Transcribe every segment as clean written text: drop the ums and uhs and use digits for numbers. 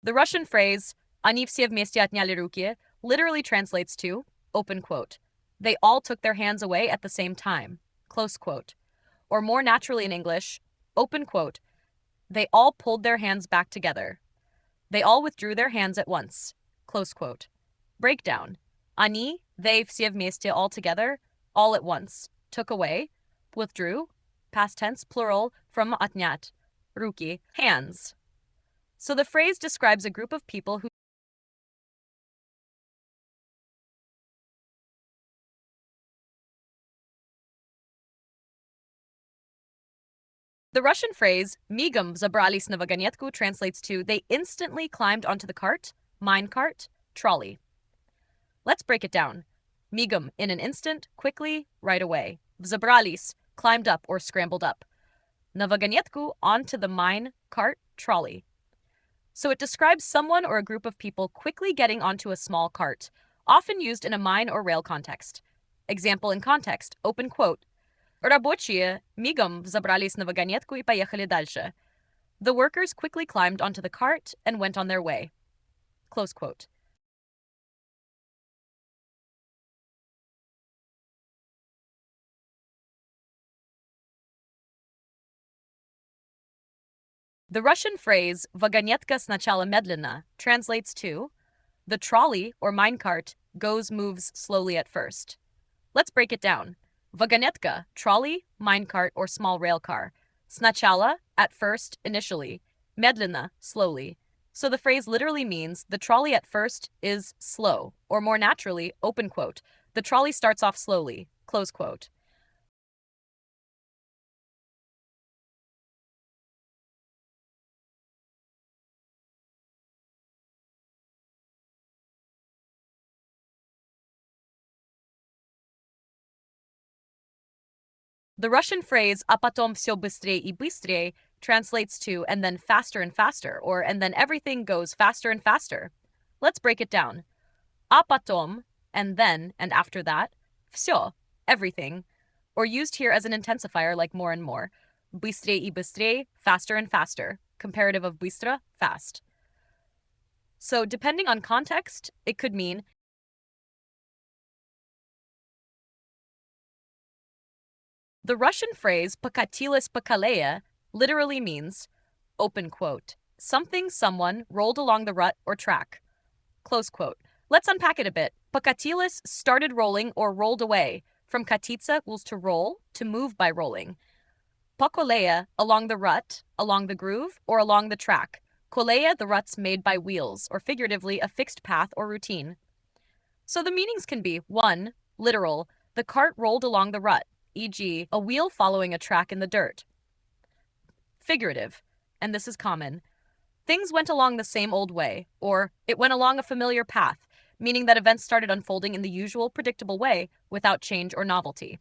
The Russian phrase "Они все вместе отняли руки" literally translates to, open quote, "They all took their hands away at the same time," close quote. Or more naturally in English, open quote, "They all pulled their hands back together. They all withdrew their hands at once," close quote. Breakdown. Они, they, все вместе, all together, all at once, took away, withdrew, past tense, plural, from отнять, руки, hands. So the phrase describes a group of people who The Russian phrase "migom zabrались na vagonetku" translates to "they instantly climbed onto the cart, minecart, trolley." Let's break it down. Migom, in an instant, quickly, right away. Vzabrались, climbed up or scrambled up. Na vagonetku, onto the mine, cart, trolley. So it describes someone or a group of people quickly getting onto a small cart, often used in a mine or rail context. Example in context, open quote. Рабочие мигом взобрались на вагонетку и поехали дальше. The workers quickly climbed onto the cart and went on their way. Close quote. The Russian phrase "vagonetka сначала медленно" translates to "the trolley or minecart moves slowly at first." Let's break it down. Vagonetka, trolley, minecart, or small rail car. Сначала, at first, initially. Медленно, slowly. So the phrase literally means the trolley at first is slow, or more naturally, open quote, the trolley starts off slowly, close quote. The Russian phrase "а потом все быстрее и быстрее" translates to "and then faster and faster," or "and then everything goes faster and faster." Let's break it down. "А потом," and then, and after that, "все," everything, or used here as an intensifier like more and more. Быстрее и быстрее, faster and faster, comparative of быстро, fast. So depending on context, it could mean the Russian phrase "покатилась по колее" literally means, open quote, something someone rolled along the rut or track, close quote. Let's unpack it a bit. Покатилась started rolling or rolled away, from катиться equals to roll, to move by rolling. По колее, along the rut, along the groove, or along the track. Колея, the ruts made by wheels, or figuratively a fixed path or routine. So the meanings can be 1. Literal, the cart rolled along the rut, e.g., a wheel following a track in the dirt. Figurative, and this is common. Things went along the same old way, or it went along a familiar path, meaning that events started unfolding in the usual, predictable way without change or novelty.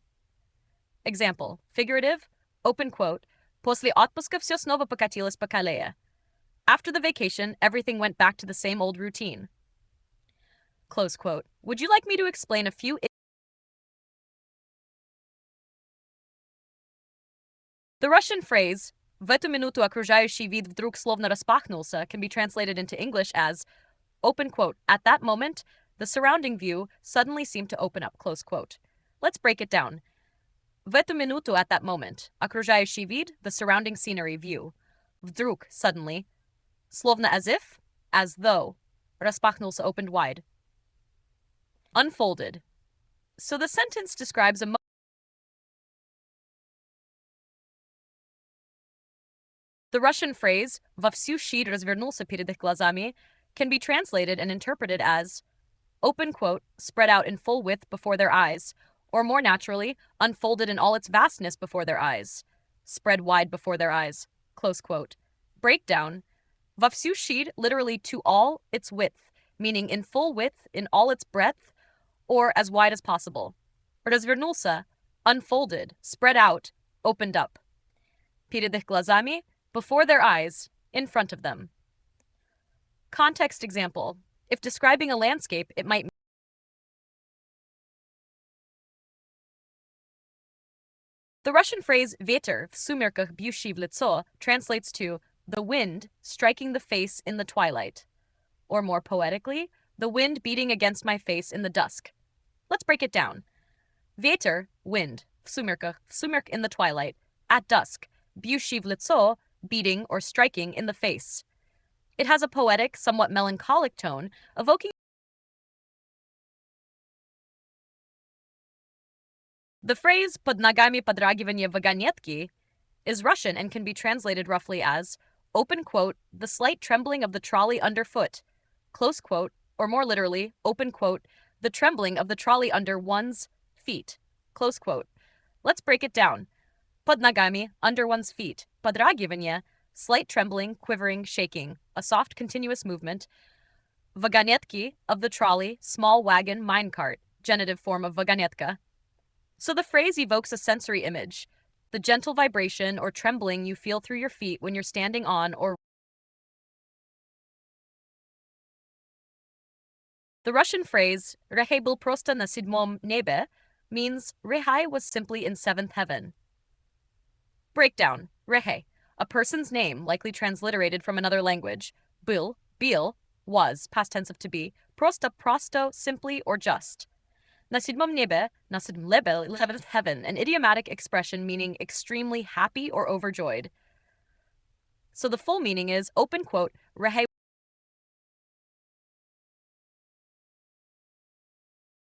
Example, figurative, open quote, «После отпуска все снова покатилось по колее». After the vacation, everything went back to the same old routine. Close quote. Would you like me to explain a few? The Russian phrase "в эту минуту окружающий вид вдруг словно распахнулся" can be translated into English as, open quote, "at that moment, the surrounding view suddenly seemed to open up," close quote. Let's break it down. В эту минуту, at that moment, окружающий вид, the surrounding scenery view. Вдруг, suddenly. Словно as if, as though. Распахнулся, opened wide. Unfolded. So the sentence describes a The Russian phrase "во всю ширь развернулся перед их глазами" can be translated and interpreted as, open quote, spread out in full width before their eyes, or more naturally, unfolded in all its vastness before their eyes, spread wide before their eyes, close quote. Breakdown. Во всю ширь, literally to all its width, meaning in full width, in all its breadth, or as wide as possible. Развернулся, unfolded, spread out, opened up. Перед их глазами, before their eyes, in front of them. Context example. If describing a landscape, it might The Russian phrase "ветер в сумерках бьющий в лицо" translates to "the wind striking the face in the twilight." or more poetically, the wind beating against my face in the dusk. Let's break it down. Vieter, wind, sumirk in the twilight, at dusk, biushi v лицо, beating or striking in the face. It has a poetic, somewhat melancholic tone, evoking the phrase "под ногами подрагивание вагонетки" is Russian and can be translated roughly as, open quote, the slight trembling of the trolley underfoot, close quote, or more literally, open quote, the trembling of the trolley under one's feet, close quote. Let's break it down. Под ногами, under one's feet. Подрагивание, slight trembling, quivering, shaking, a soft continuous movement. Вагонетки, of the trolley, small wagon, minecart, genitive form of вагонетка. So the phrase evokes a sensory image, the gentle vibration or trembling you feel through your feet when you're standing on or. The Russian phrase "Rehei был просто на седьмом небе" means Rehai was simply in seventh heaven. Breakdown. Rehei, a person's name likely transliterated from another language. Был, was, past tense of to be. Prosto, simply or just. Na седьмом небе, на седьмом небе, 11th heaven, an idiomatic expression meaning extremely happy or overjoyed. So the full meaning is, open quote, Rehei